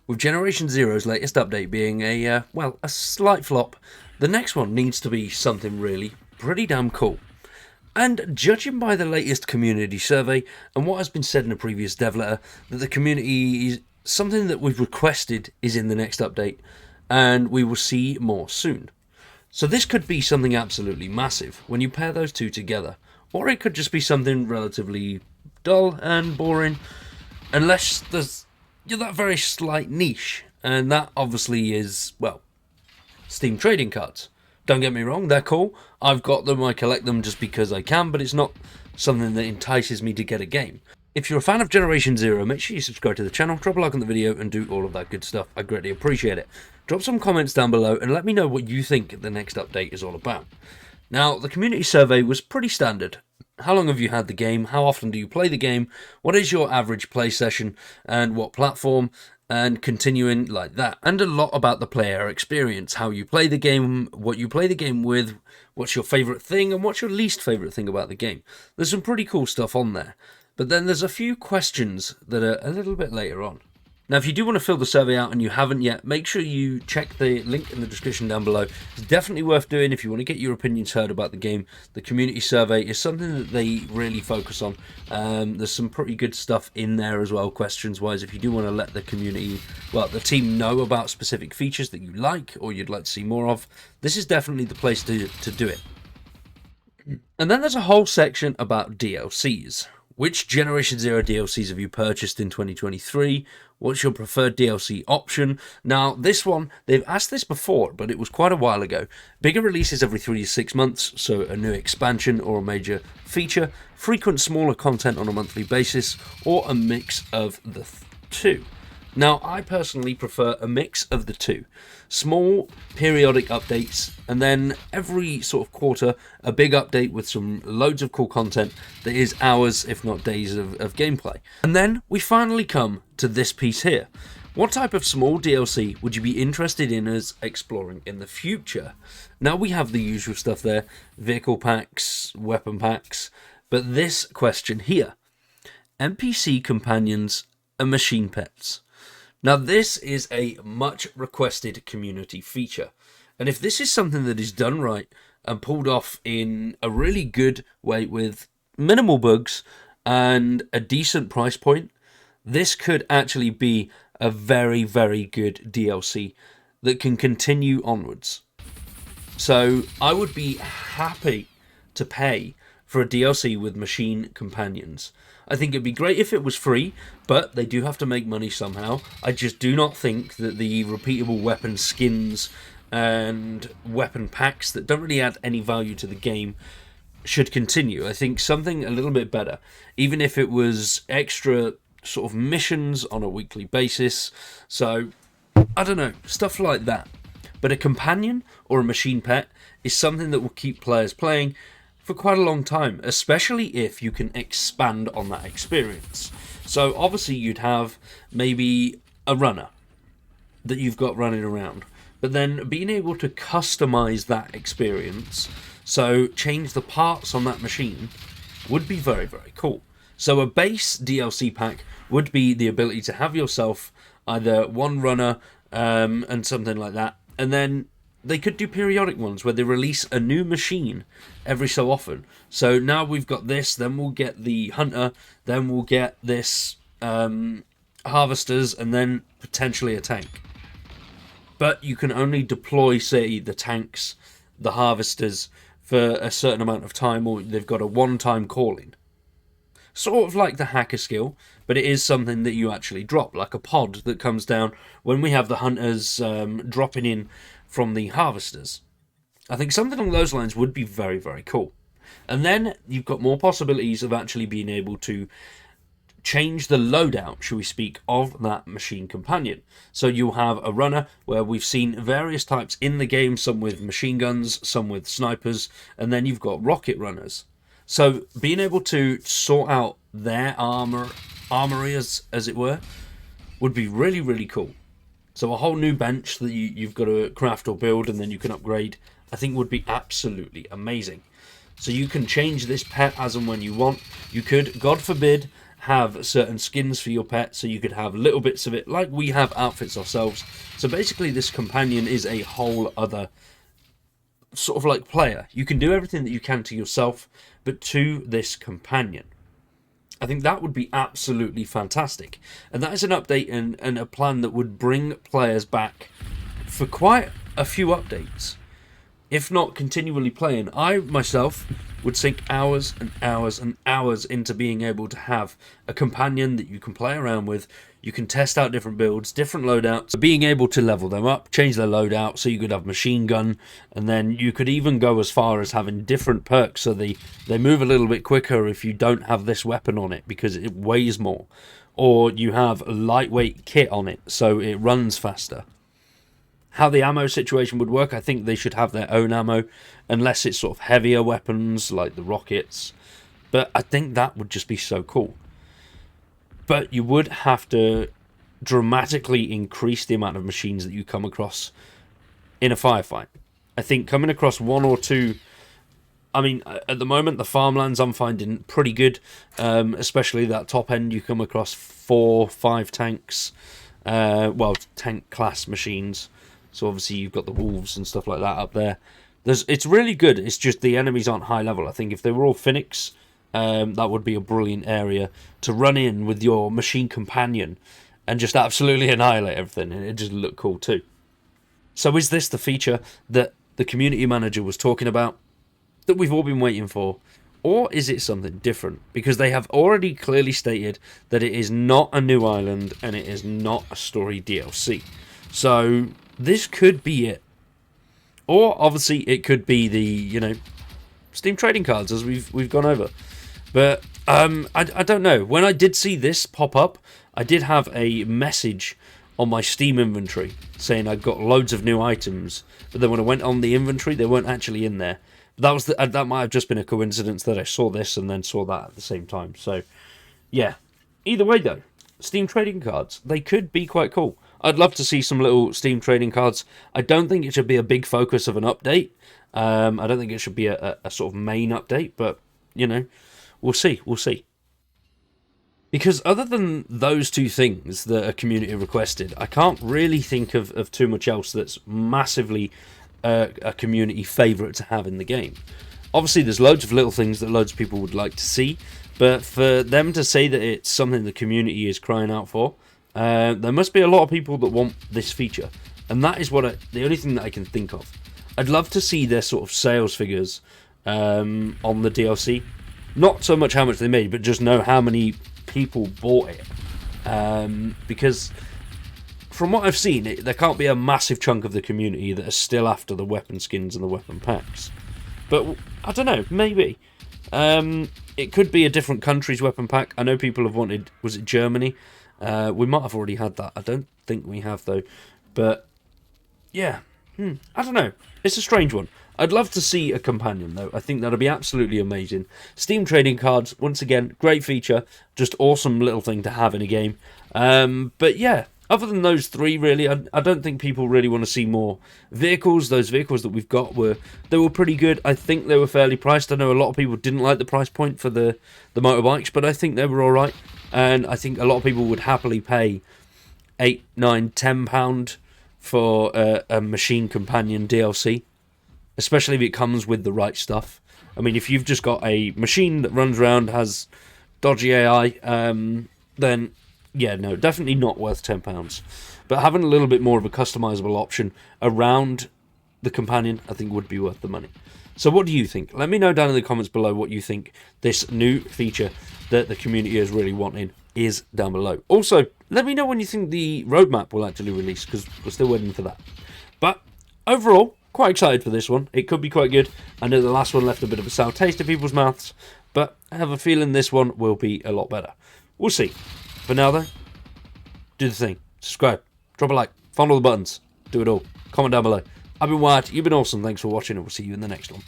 With Generation Zero's latest update being well, a slight flop, the next one needs to be something really pretty damn cool. And judging by the latest community survey and what has been said in a previous dev letter, that the community is something that we've requested is in the next update, and we will see more soon. So this could be something absolutely massive when you pair those two together, or it could just be something relatively dull and boring, unless there's that very slight niche, and that obviously is, well, Steam trading cards. Don't get me wrong, they're cool. I've got them, I collect them just because I can, but it's not something that entices me to get a game. If you're a fan of Generation Zero, make sure you subscribe to the channel, drop a like on the video, and do all of that good stuff. I greatly appreciate it. Drop some comments down below and let me know what you think the next update is all about. Now, the community survey was pretty standard. How long have you had the game? How often do you play the game? What is your average play session? And what platform? And continuing like that. And a lot about the player experience. How you play the game, what you play the game with, what's your favourite thing, and what's your least favourite thing about the game. There's some pretty cool stuff on there. But then there's a few questions that are a little bit later on. Now, if you do want to fill the survey out and you haven't yet, make sure you check the link in the description down below. It's definitely worth doing if you want to get your opinions heard about the game. The community survey is something that they really focus on. There's some pretty good stuff in there as well, questions-wise. If you do want to let the community, well, the team know about specific features that you like or you'd like to see more of, this is definitely the place to do it. And then there's a whole section about DLCs. Which Generation Zero DLCs have you purchased in 2023? What's your preferred DLC option? Now, this one, they've asked this before, but it was quite a while ago. Bigger releases every 3 to 6 months, so a new expansion or a major feature, frequent smaller content on a monthly basis, or a mix of the two. Now, I personally prefer a mix of the two. Small, periodic updates, and then every sort of quarter, a big update with some loads of cool content that is hours, if not days, of gameplay. And then we finally come to this piece here. What type of small DLC would you be interested in us exploring in the future? Now, we have the usual stuff there, vehicle packs, weapon packs, but this question here, NPC companions and machine pets. Now, this is a much requested community feature, and if this is something that is done right and pulled off in a really good way with minimal bugs and a decent price point, this could actually be a very, very good DLC that can continue onwards. So I would be happy to pay for a DLC with machine companions. I think it'd be great if it was free, but they do have to make money somehow. I just do not think that the repeatable weapon skins and weapon packs that don't really add any value to the game should continue. I think something a little bit better, even if it was extra sort of missions on a weekly basis. So, I don't know, stuff like that. But a companion or a machine pet is something that will keep players playing for quite a long time, especially if you can expand on that experience. So obviously you'd have maybe a runner that you've got running around, but then being able to customize that experience, so change the parts on that machine, would be very, very cool. So a base DLC pack would be the ability to have yourself either one runner and something like that, and then they could do periodic ones where they release a new machine every so often. So now we've got this, then we'll get the hunter, then we'll get this harvesters, and then potentially a tank. But you can only deploy, say, the tanks, the harvesters, for a certain amount of time, or they've got a one-time calling. Sort of like the hacker skill, but it is something that you actually drop, like a pod that comes down when we have the hunters dropping in from the harvesters. I think something along those lines would be very, very cool. And then you've got more possibilities of actually being able to change the loadout, shall we speak, of that machine companion. So you'll have a runner where we've seen various types in the game, some with machine guns, some with snipers, and then you've got rocket runners. So being able to sort out their armory, as it were, would be really, really cool. So a whole new bench that you've got to craft or build and then you can upgrade, I think would be absolutely amazing. So you can change this pet as and when you want. You could, God forbid, have certain skins for your pet, so you could have little bits of it, like we have outfits ourselves. So basically this companion is a whole other sort of like player. You can do everything that you can to yourself, but to this companion. I think that would be absolutely fantastic. And that is an update and a plan that would bring players back for quite a few updates. If not continually playing, I myself would sink hours and hours and hours into being able to have a companion that you can play around with. You can test out different builds, different loadouts, being able to level them up, change their loadout, so you could have machine gun, and then you could even go as far as having different perks, so they move a little bit quicker if you don't have this weapon on it because it weighs more, or you have a lightweight kit on it so it runs faster. How the ammo situation would work, I think they should have their own ammo, unless it's sort of heavier weapons like the rockets. But I think that would just be so cool. But you would have to dramatically increase the amount of machines that you come across in a firefight. I think coming across one or two... I mean, at the moment, the farmlands I'm finding pretty good. Especially that top end, you come across 4-5 tanks. Well, tank class machines. So obviously you've got the wolves and stuff like that up there. It's really good. It's just the enemies aren't high level. I think if they were all Phoenix, that would be a brilliant area to run in with your machine companion and just absolutely annihilate everything. And it just look cool too. So is this the feature that the community manager was talking about, that we've all been waiting for? Or is it something different? Because they have already clearly stated that it is not a new island and it is not a story DLC. So this could be it. Or obviously it could be the, Steam trading cards as we've gone over. But I don't know. When I did see this pop up, I did have a message on my Steam inventory saying I'd got loads of new items. But then when I went on the inventory, they weren't actually in there. But that might have just been a coincidence that I saw this and then saw that at the same time. So, yeah. Either way, though, Steam trading cards, they could be quite cool. I'd love to see some little Steam trading cards. I don't think it should be a big focus of an update. I don't think it should be a sort of main update, but, we'll see. We'll see. Because other than those two things that a community requested, I can't really think of too much else that's massively a community favourite to have in the game. Obviously, there's loads of little things that loads of people would like to see, but for them to say that it's something the community is crying out for, there must be a lot of people that want this feature. And that is the only thing that I can think of. I'd love to see their sort of sales figures on the DLC. Not so much how much they made, but just know how many people bought it. Because from what I've seen, there can't be a massive chunk of the community that are still after the weapon skins and the weapon packs. But I don't know, maybe. It could be a different country's weapon pack. I know people have wanted, was it Germany? We might have already had that. I don't think we have, though. But, yeah. I don't know. It's a strange one. I'd love to see a companion, though. I think that'd be absolutely amazing. Steam trading cards, once again, great feature. Just awesome little thing to have in a game. But, yeah. Other than those three, really, I don't think people really want to see more vehicles. Those vehicles that we've got were pretty good. I think they were fairly priced. I know a lot of people didn't like the price point for the motorbikes, but I think they were all right. And I think a lot of people would happily pay £8, £9, £10 for a machine companion DLC, especially if it comes with the right stuff. I mean, if you've just got a machine that runs around, has dodgy AI, then yeah, no, definitely not worth £10. But having a little bit more of a customizable option around the companion, I think would be worth the money. So what do you think? Let me know down in the comments below what you think this new feature that the community is really wanting is down below. Also, let me know when you think the roadmap will actually release, because we're still waiting for that. But overall, quite excited for this one. It could be quite good. I know the last one left a bit of a sour taste in people's mouths, but I have a feeling this one will be a lot better. We'll see. For now, though, do the thing. Subscribe, drop a like, find all the buttons, do it all. Comment down below. I've been Wyatt, you've been awesome, thanks for watching, and we'll see you in the next one.